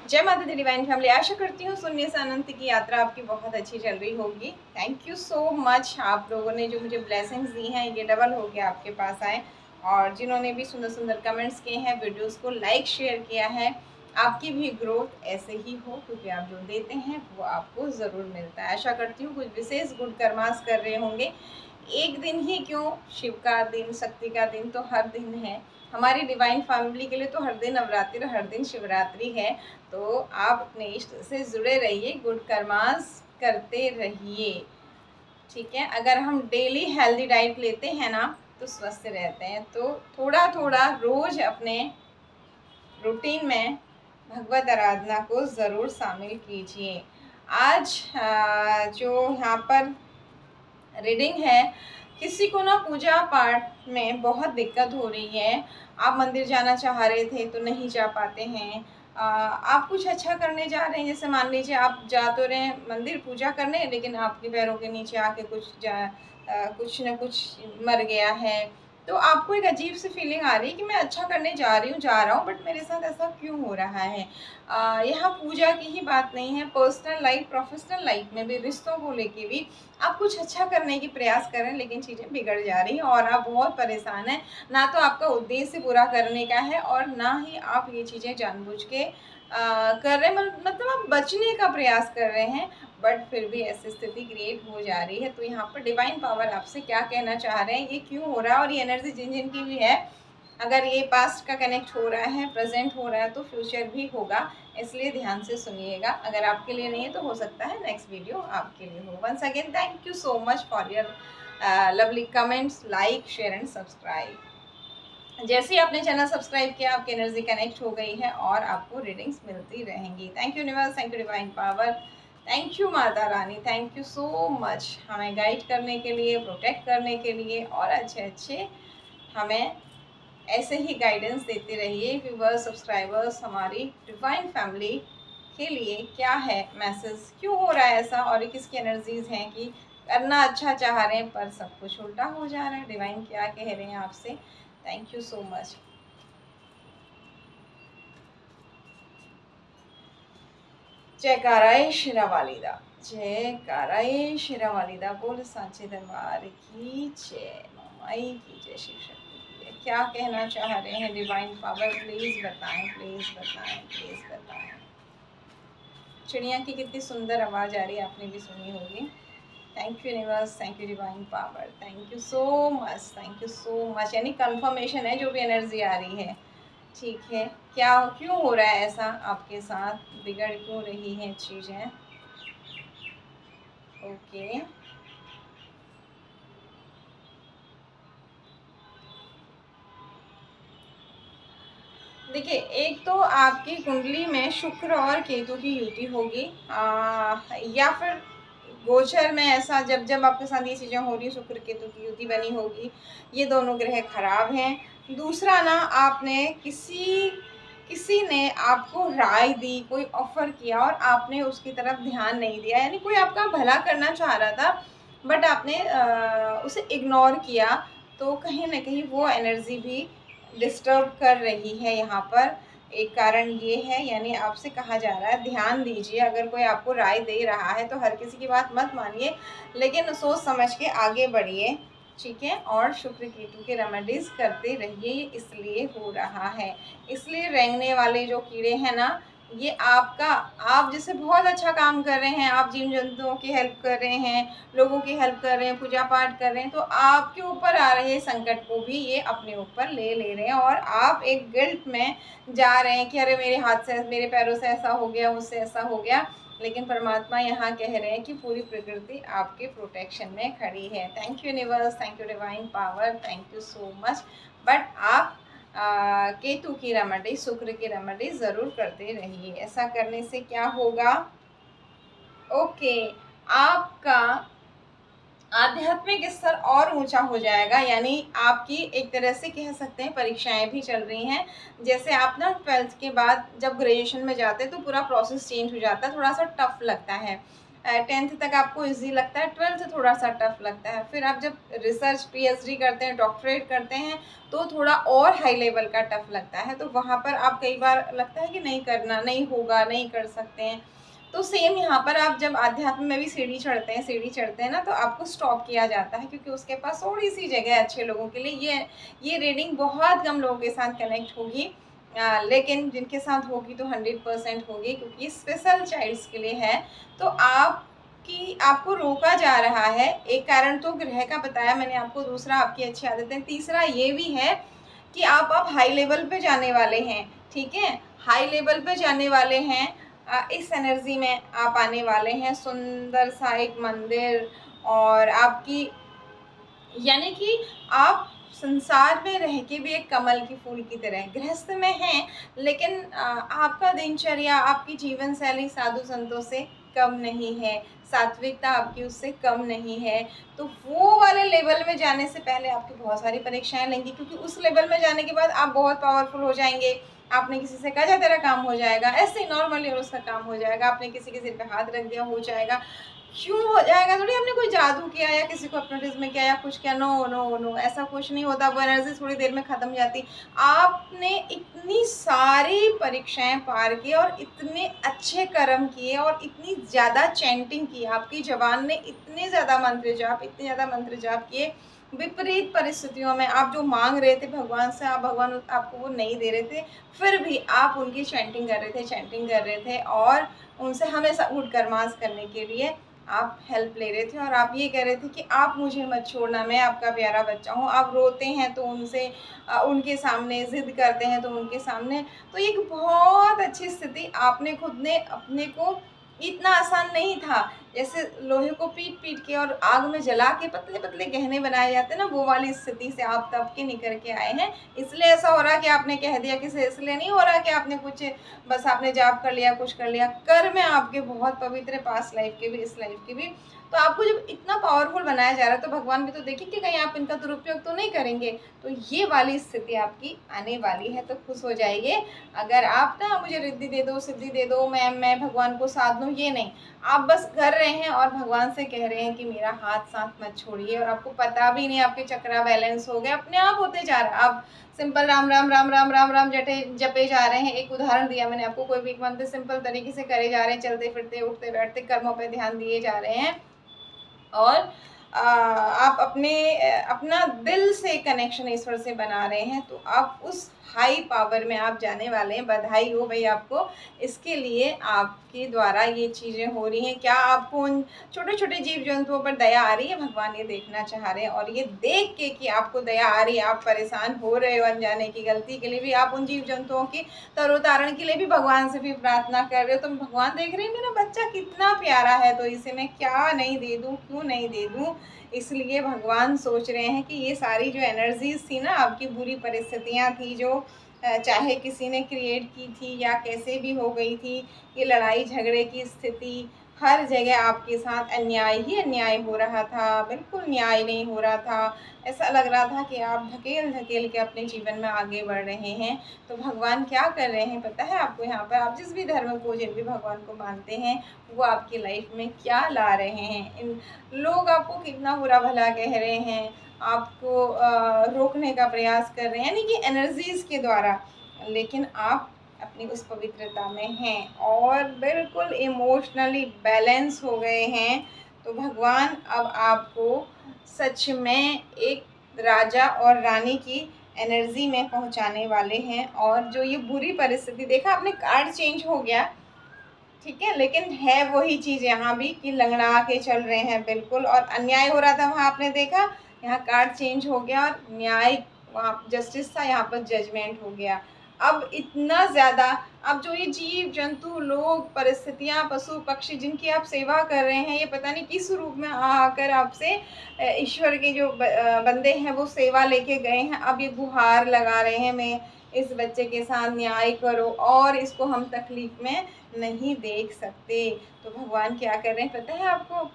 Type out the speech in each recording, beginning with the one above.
जय माता दी divine family. आशा करती हूँ शून्य से अनंत की यात्रा आपकी बहुत अच्छी चल रही होगी। थैंक यू सो मच, आप लोगों ने जो मुझे ब्लेसिंग्स दी हैं ये डबल हो गया आपके पास आए, और जिन्होंने भी सुंदर सुंदर कमेंट्स किए हैं, वीडियोस को लाइक शेयर किया है, आपकी भी ग्रोथ ऐसे ही हो, क्योंकि आप जो देते हैं वो आपको ज़रूर मिलता है। आशा करती हूँ कुछ विशेष गुड कर्मास कर रहे होंगे। एक दिन ही क्यों, शिव का दिन, शक्ति का दिन तो हर दिन है। हमारी डिवाइन फैमिली के लिए तो हर दिन नवरात्रि, हर दिन शिवरात्रि है। तो आप अपने इष्ट से जुड़े रहिए, गुड कर्मास करते रहिए, ठीक है। अगर हम डेली हेल्दी डाइट लेते हैं ना तो स्वस्थ रहते हैं। तो थोड़ा थोड़ा रोज अपने रूटीन में भगवत आराधना को ज़रूर शामिल कीजिए। आज जो यहाँ पर रीडिंग है, किसी को ना पूजा पाठ में बहुत दिक्कत हो रही है। आप मंदिर जाना चाह रहे थे तो नहीं जा पाते हैं। आप कुछ अच्छा करने जा रहे हैं, जैसे मान लीजिए आप जा तो रहे हैं मंदिर पूजा करने, लेकिन आपके पैरों के नीचे आके कुछ न कुछ मर गया है। तो आपको एक अजीब सी फीलिंग आ रही है कि मैं अच्छा करने जा रहा हूँ, बट मेरे साथ ऐसा क्यों हो रहा है। यहाँ पूजा की ही बात नहीं है, पर्सनल लाइफ, प्रोफेशनल लाइफ में भी, रिश्तों को लेके भी आप कुछ अच्छा करने की प्रयास करें, लेकिन चीज़ें बिगड़ जा रही हैं और आप बहुत परेशान हैं। ना तो आपका उद्देश्य पूरा करने का है और ना ही आप ये चीज़ें जानबूझ के कर रहे हैं, मतलब आप बचने का प्रयास कर रहे हैं, बट फिर भी ऐसी स्थिति क्रिएट हो जा रही है। तो यहाँ पर डिवाइन पावर आपसे क्या कहना चाह रहे हैं, ये क्यों हो रहा है, और ये एनर्जी जिन जिन की भी है, अगर ये पास्ट का कनेक्ट हो रहा है, प्रेजेंट हो रहा है, तो फ्यूचर भी होगा, इसलिए ध्यान से सुनिएगा। अगर आपके लिए नहीं है तो हो सकता है नेक्स्ट वीडियो आपके लिए हो। Once again thank you so much for your lovely comments, like share and subscribe. जैसे ही आपने चैनल सब्सक्राइब किया, आपकी एनर्जी कनेक्ट हो गई है और आपको रीडिंग्स मिलती रहेंगी। Thank you universe, thank you divine power, thank you Mata Rani, thank you so much हमें गाइड करने के लिए, प्रोटेक्ट करने के लिए, और अच्छे अच्छे हमें ऐसे ही गाइडेंस देते रहिए। व्यूवर्स, सब्सक्राइबर्स, हमारी डिवाइन फैमिली के लिए क्या है मैसेज, क्यों हो रहा है ऐसा, और किसकी एनर्जीज हैं कि करना अच्छा चाह रहे हैं पर सब कुछ उल्टा हो जा रहा है। डिवाइन क्या कह रहे हैं आपसे। Thank you so much. जयकाराए शेरा वालिदा, जयकाराए शेरा वालिदा, बोल सांचे दरबार की जय, माई की जय, शिव शक्ति की जय। क्या कहना चाह रहे हैं डिवाइन पावर, प्लीज बताएं, प्लीज बताएं, प्लीज बताएं। चिड़िया की कितनी सुंदर आवाज आ रही है, आपने भी सुनी होगी। Thank you universe, thank you divine power, thank you so much, thank you so much. यानी कंफर्मेशन है जो भी एनर्जी आ रही है, ठीक है। क्या, क्यों हो रहा है ऐसा आपके साथ, बिगड़ क्यों रही हैं चीज़ें। ओके, देखिए, एक तो आपकी कुंडली में शुक्र और केतु की युति होगी, या फिर गोचर में ऐसा जब जब आपके साथ ये चीज़ें हो रही, शुक्र केतु की युति बनी होगी, ये दोनों ग्रह खराब हैं। दूसरा ना, आपने किसी ने आपको राय दी, कोई ऑफर किया और आपने उसकी तरफ ध्यान नहीं दिया, यानी कोई आपका भला करना चाह रहा था बट आपने उसे इग्नोर किया। तो कहीं ना कहीं वो एनर्जी भी डिस्टर्ब कर रही है यहाँ पर। एक कारण ये है, यानी आपसे कहा जा रहा है ध्यान दीजिए। अगर कोई आपको राय दे रहा है तो हर किसी की बात मत मानिए, लेकिन सोच समझ के आगे बढ़िए, ठीक है। और शुक्र केतु के रेमेडीज करते रहिए, ये इसलिए हो रहा है। इसलिए रेंगने वाले जो कीड़े हैं ना, ये आप जैसे बहुत अच्छा काम कर रहे हैं, आप जीव जंतुओं की हेल्प कर रहे हैं, लोगों की हेल्प कर रहे हैं, पूजा पाठ कर रहे हैं, तो आपके ऊपर आ रहे संकट को भी ये अपने ऊपर ले रहे हैं, और आप एक गिल्ट में जा रहे हैं कि अरे मेरे हाथ से, मेरे पैरों से ऐसा हो गया, मुझसे ऐसा हो गया। लेकिन परमात्मा यहाँ कह रहे हैं कि पूरी प्रकृति आपके प्रोटेक्शन में खड़ी है। Thank you universe, thank you divine power, thank you so much. But आप केतु की रेमेडी, शुक्र की रेमेडी ज़रूर करते रहिए। ऐसा करने से क्या होगा, ओके, आपका आध्यात्मिक स्तर और ऊंचा हो जाएगा। यानी आपकी एक तरह से कह सकते हैं परीक्षाएं भी चल रही हैं। जैसे आप ना 12th के बाद जब ग्रेजुएशन में जाते हैं तो पूरा प्रोसेस चेंज हो जाता है, थोड़ा सा टफ लगता है। 10th तक आपको इजी लगता है, 12th थोड़ा सा टफ लगता है, फिर आप जब रिसर्च पीएचडी करते हैं, डॉक्टरेट करते हैं, तो थोड़ा और हाई लेवल का टफ लगता है। तो वहाँ पर आप कई बार लगता है कि नहीं करना, नहीं होगा, नहीं कर सकते हैं। तो सेम यहाँ पर आप जब आध्यात्म में भी सीढ़ी चढ़ते हैं ना, तो आपको स्टॉप किया जाता है, क्योंकि उसके पास थोड़ी सी जगह है अच्छे लोगों के लिए। ये रीडिंग बहुत कम लोगों के साथ कनेक्ट होगी, लेकिन जिनके साथ होगी तो 100% होगी, क्योंकि स्पेशल चाइल्ड्स के लिए है। तो आपको रोका जा रहा है, एक कारण तो ग्रह का बताया मैंने आपको, दूसरा आपकी अच्छी आदतें, तीसरा ये भी है कि आप हाई लेवल पे जाने वाले हैं, ठीक है, हाई लेवल पे जाने वाले हैं। इस एनर्जी में आप आने वाले हैं, सुंदर सा एक मंदिर, और आपकी यानी कि आप संसार में रह के भी एक कमल की फूल की तरह गृहस्थ में हैं, लेकिन आपका दिनचर्या, आपकी जीवन शैली साधु संतों से कम नहीं है, सात्विकता आपकी उससे कम नहीं है। तो वो वाले लेवल में जाने से पहले आपकी बहुत सारी परीक्षाएं लेंगी, क्योंकि उस लेवल में जाने के बाद आप बहुत पावरफुल हो जाएंगे। आपने किसी से कहा जा तेरा काम हो जाएगा, ऐसे ही नॉर्मली, और उसका काम हो जाएगा। आपने किसी के सिर पे हाथ रख दिया, हो जाएगा। क्यों हो जाएगा? थोड़ी आपने कोई जादू किया या किसी को हिप्नोटिज्म में किया या कुछ किया, नो नो नो, ऐसा कुछ नहीं होता। वो एनर्जी थोड़ी देर में ख़त्म जाती। आपने इतनी सारी परीक्षाएं पार की, और इतने अच्छे कर्म किए, और इतनी ज़्यादा चैंटिंग की, आपकी ज़बान ने इतने ज़्यादा मंत्र जाप किए। विपरीत परिस्थितियों में आप जो मांग रहे थे भगवान से, आप भगवान आपको वो नहीं दे रहे थे, फिर भी आप उनकी चैंटिंग कर रहे थे, और उनसे हमेशा उठ कर मास करने के लिए आप हेल्प ले रहे थे, और आप ये कह रहे थे कि आप मुझे मत छोड़ना, मैं आपका प्यारा बच्चा हूँ। आप रोते हैं तो उनके सामने, ज़िद करते हैं तो उनके सामने। तो एक बहुत अच्छी स्थिति आपने खुद ने अपने को, इतना आसान नहीं था, जैसे लोहे को पीट के और आग में जला के पतले पतले गहने बनाए जाते हैं ना, वो वाली स्थिति से आप तब के निकल के आए हैं। इसलिए ऐसा हो रहा कि आपने कह दिया किसी, इसलिए नहीं हो रहा कि आपने कुछ, बस आपने जाप कर लिया, कुछ कर लिया। कर्म है आपके बहुत पवित्र, पास्ट लाइफ के भी, इस लाइफ के भी। तो आपको जब इतना पावरफुल बनाया जा रहा है, तो भगवान भी तो देखें कि कहीं आप इनका दुरुपयोग तो नहीं करेंगे। तो ये वाली स्थिति आपकी आने वाली है, तो खुश हो जाइए। अगर आप ना मुझे रिद्धि दे दो, सिद्धि दे दो, मैं भगवान को साथ दूँ, ये नहीं, आप बस कर रहे हैं और भगवान से कह रहे हैं कि मेरा हाथ साथ मत छोड़िए, और आपको पता भी नहीं आपके चक्रा बैलेंस हो गए, अपने आप होते जा रहा है। आप सिंपल राम राम राम राम राम राम जपे जा रहे हैं। एक उदाहरण दिया मैंने आपको, कोई भी मंत्र सिंपल तरीके से करे जा रहे हैं, चलते फिरते, उठते बैठते, कर्मों पे ध्यान दिए जा रहे हैं, और आप अपना दिल से कनेक्शन ईश्वर से बना रहे हैं, तो आप उस हाई पावर में आप जाने वाले हैं। बधाई हो भाई आपको, इसके लिए आपके द्वारा ये चीज़ें हो रही हैं। क्या आपको उन छोटे छोटे जीव जंतुओं पर दया आ रही है? भगवान ये देखना चाह रहे हैं, और ये देख के कि आपको दया आ रही है, आप परेशान हो रहे हो अनजाने की गलती के लिए भी, आप उन जीव जंतुओं की तरोतारण के लिए भी भगवान से भी प्रार्थना कर रहे हो, तो भगवान देख रहे हैं मेरा बच्चा कितना प्यारा है, तो इसे मैं क्या नहीं दे दूँ, क्यों नहीं दे दूँ। इसलिए भगवान सोच रहे हैं कि ये सारी जो एनर्जीज थी ना, आपकी बुरी परिस्थितियाँ थी, जो चाहे किसी ने क्रिएट की थी या कैसे भी हो गई थी, ये लड़ाई झगड़े की स्थिति, हर जगह आपके साथ अन्याय ही अन्याय हो रहा था, बिल्कुल न्याय नहीं हो रहा था। ऐसा लग रहा था कि आप धकेल धकेल के अपने जीवन में आगे बढ़ रहे हैं। तो भगवान क्या कर रहे हैं पता है आपको? यहाँ पर आप जिस भी धर्म को, जिन भी भगवान को मानते हैं, वो आपकी लाइफ में क्या ला रहे हैं। इन लोग आपको कितना बुरा भला कह रहे हैं, आपको रोकने का प्रयास कर रहे हैं, यानी कि एनर्जीज़ के द्वारा, लेकिन आप अपनी उस पवित्रता में हैं और बिल्कुल इमोशनली बैलेंस हो गए हैं। तो भगवान अब आपको सच में एक राजा और रानी की एनर्जी में पहुंचाने वाले हैं। और जो ये बुरी परिस्थिति, देखा आपने, कार्ड चेंज हो गया, ठीक है, लेकिन है वही चीज़ यहाँ भी कि लंगड़ा के चल रहे हैं बिल्कुल, और अन्याय हो रहा था वहाँ, आपने देखा, यहाँ कार्ड चेंज हो गया, और न्याय, वहाँ जस्टिस था, यहाँ पर जजमेंट हो गया। अब इतना ज़्यादा, अब जो ये जीव जंतु, लोग, परिस्थितियाँ, पशु पक्षी जिनकी आप सेवा कर रहे हैं, ये पता नहीं किस रूप में आकर आपसे ईश्वर के जो बंदे हैं वो सेवा लेके गए हैं, अब ये गुहार लगा रहे हैं, मैं इस बच्चे के साथ न्याय करो, और इसको हम तकलीफ में नहीं देख सकते। तो भगवान क्या कर रहे हैं पता है आपको?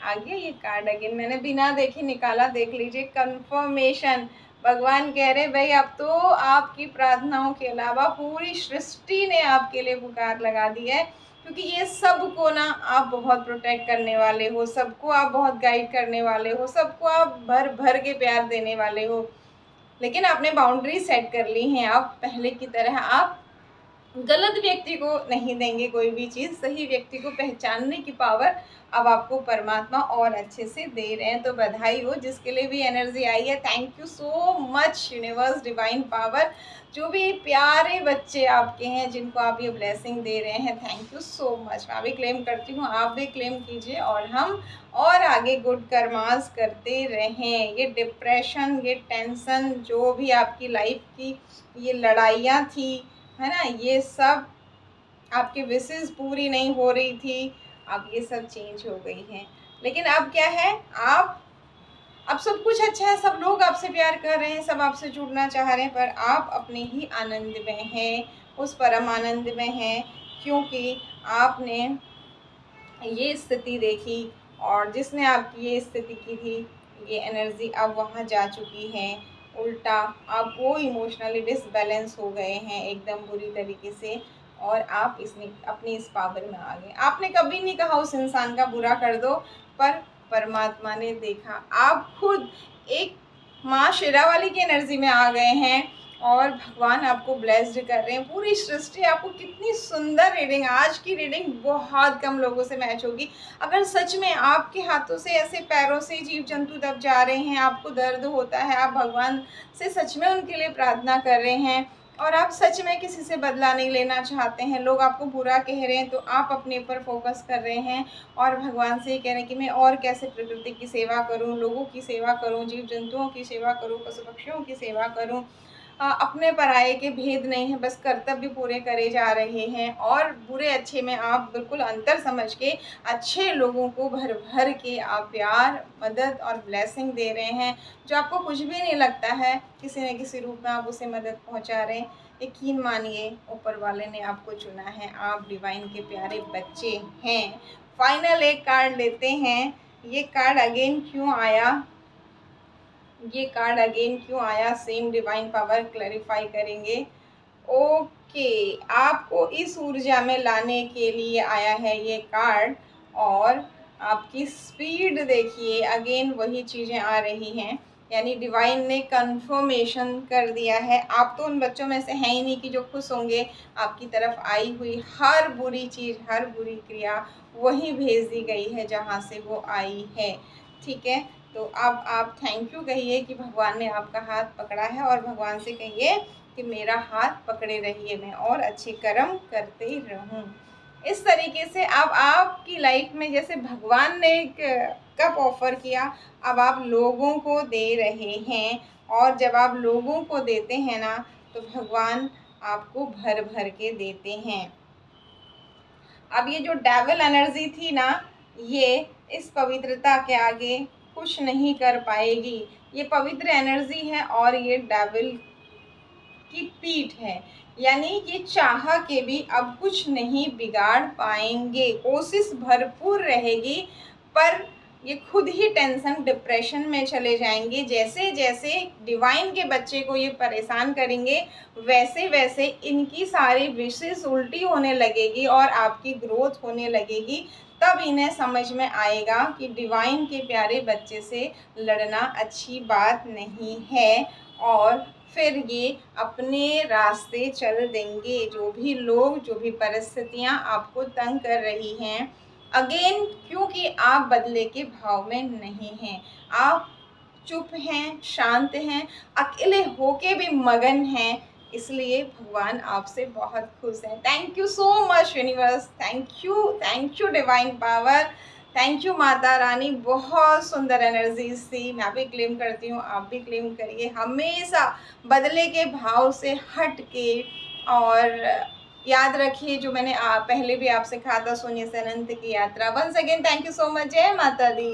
आ गया ये कार्ड अगेन, मैंने बिना देखे निकाला, देख लीजिए, कंफर्मेशन। भगवान कह रहे हैं भाई, अब तो आपकी प्रार्थनाओं के अलावा पूरी सृष्टि ने आपके लिए पुकार लगा दी है। क्योंकि ये सबको ना आप बहुत प्रोटेक्ट करने वाले हो, सबको आप बहुत गाइड करने वाले हो, सबको आप भर भर के प्यार देने वाले हो। लेकिन आपने बाउंड्री सेट कर ली हैं। अब पहले की तरह आप गलत व्यक्ति को नहीं देंगे कोई भी चीज़, सही व्यक्ति को पहचानने की पावर अब आपको परमात्मा और अच्छे से दे रहे हैं। तो बधाई हो जिसके लिए भी एनर्जी आई है। Thank you so much universe, divine power, जो भी प्यारे बच्चे आपके हैं जिनको आप ये ब्लेसिंग दे रहे हैं, थैंक यू सो मच। मैं भी क्लेम करती हूँ, आप भी क्लेम कीजिए और हम और आगे गुड कर्मास करते रहें। ये डिप्रेशन, ये टेंशन, जो भी आपकी लाइफ की ये लड़ाइयाँ थी, है ना, ये सब आपकी विशेस पूरी नहीं हो रही थी, अब ये सब चेंज हो गई हैं। लेकिन अब क्या है, आप अब सब कुछ अच्छा है, सब लोग आपसे प्यार कर रहे हैं, सब आपसे जुड़ना चाह रहे हैं, पर आप अपने ही आनंद में हैं, उस परम आनंद में हैं, क्योंकि आपने ये स्थिति देखी और जिसने आपकी ये स्थिति की थी, ये एनर्जी अब वहाँ जा चुकी है। उल्टा आप वो इमोशनली डिसबैलेंस हो गए हैं एकदम बुरी तरीके से, और आप इसमें अपनी इस पावर में आ गए। आपने कभी नहीं कहा उस इंसान का बुरा कर दो, पर परमात्मा ने देखा आप खुद एक माँ शेरावाली की एनर्जी में आ गए हैं और भगवान आपको ब्लेस्ड कर रहे हैं। पूरी सृष्टि आपको कितनी सुंदर रीडिंग, आज की रीडिंग बहुत कम लोगों से मैच होगी। अगर सच में आपके हाथों से ऐसे पैरों से जीव जंतु दब जा रहे हैं, आपको दर्द होता है, आप भगवान से सच में उनके लिए प्रार्थना कर रहे हैं और आप सच में किसी से बदला नहीं लेना चाहते हैं, लोग आपको बुरा कह रहे हैं तो आप अपने ऊपर फोकस कर रहे हैं और भगवान से ये कह रहे हैं कि मैं और कैसे प्रकृति की सेवा करूं, लोगों की सेवा करूं, जीव जंतुओं की सेवा करूं, पशु पक्षियों की सेवा करूं। अपने पराये के भेद नहीं है, बस कर्तव्य पूरे करे जा रहे हैं और बुरे अच्छे में आप बिल्कुल अंतर समझ के अच्छे लोगों को भर भर के आप प्यार, मदद और ब्लेसिंग दे रहे हैं। जो आपको कुछ भी नहीं लगता है, किसी न किसी रूप में आप उसे मदद पहुंचा रहे हैं। यकीन मानिए ऊपर वाले ने आपको चुना है, आप डिवाइन के प्यारे बच्चे हैं। फाइनल एक कार्ड लेते हैं। ये कार्ड अगेन क्यों आया, ये कार्ड अगेन क्यों आया, सेम डिवाइन पावर क्लैरिफाई करेंगे। ओके, आपको इस ऊर्जा में लाने के लिए आया है ये कार्ड, और आपकी स्पीड देखिए, अगेन वही चीज़ें आ रही हैं, यानी डिवाइन ने कंफर्मेशन कर दिया है। आप तो उन बच्चों में से हैं ही नहीं कि जो खुश होंगे। आपकी तरफ आई हुई हर बुरी चीज़, हर बुरी क्रिया वही भेज दी गई है जहाँ से वो आई है। ठीक है, तो अब आप थैंक यू कहिए कि भगवान ने आपका हाथ पकड़ा है, और भगवान से कहिए कि मेरा हाथ पकड़े रहिए, मैं और अच्छे कर्म करते रहूं। इस तरीके से अब आपकी लाइफ में जैसे भगवान ने एक कप ऑफर किया, अब आप लोगों को दे रहे हैं, और जब आप लोगों को देते हैं ना, तो भगवान आपको भर भर के देते हैं। अब ये जो डेविल एनर्जी थी ना, ये इस पवित्रता के आगे कुछ नहीं कर पाएगी। ये पवित्र एनर्जी है और ये डेविल की पीठ है, यानी ये चाह के भी अब कुछ नहीं बिगाड़ पाएंगे। कोशिश भरपूर रहेगी, पर ये खुद ही टेंशन, डिप्रेशन में चले जाएंगे। जैसे जैसे डिवाइन के बच्चे को ये परेशान करेंगे, वैसे वैसे इनकी सारी विशेष उल्टी होने लगेगी और आपकी ग्रोथ होने लगेगी। तब इन्हें समझ में आएगा कि डिवाइन के प्यारे बच्चे से लड़ना अच्छी बात नहीं है, और फिर ये अपने रास्ते चल देंगे। जो भी लोग, जो भी परिस्थितियाँ आपको तंग कर रही हैं, अगेन क्योंकि आप बदले के भाव में नहीं हैं, आप चुप हैं, शांत हैं, अकेले होके भी मगन हैं, इसलिए भगवान आपसे बहुत खुश है। Thank you so much universe, thank you divine power, thank you Mata Rani. बहुत सुंदर एनर्जीज थी, मैं भी क्लेम करती हूँ, आप भी क्लेम करिए। हमेशा बदले के भाव से हट के, और याद रखिए जो मैंने पहले भी आपसे कहा था, शून्य से अनंत की यात्रा। Once again thank you so much. जय माता दी।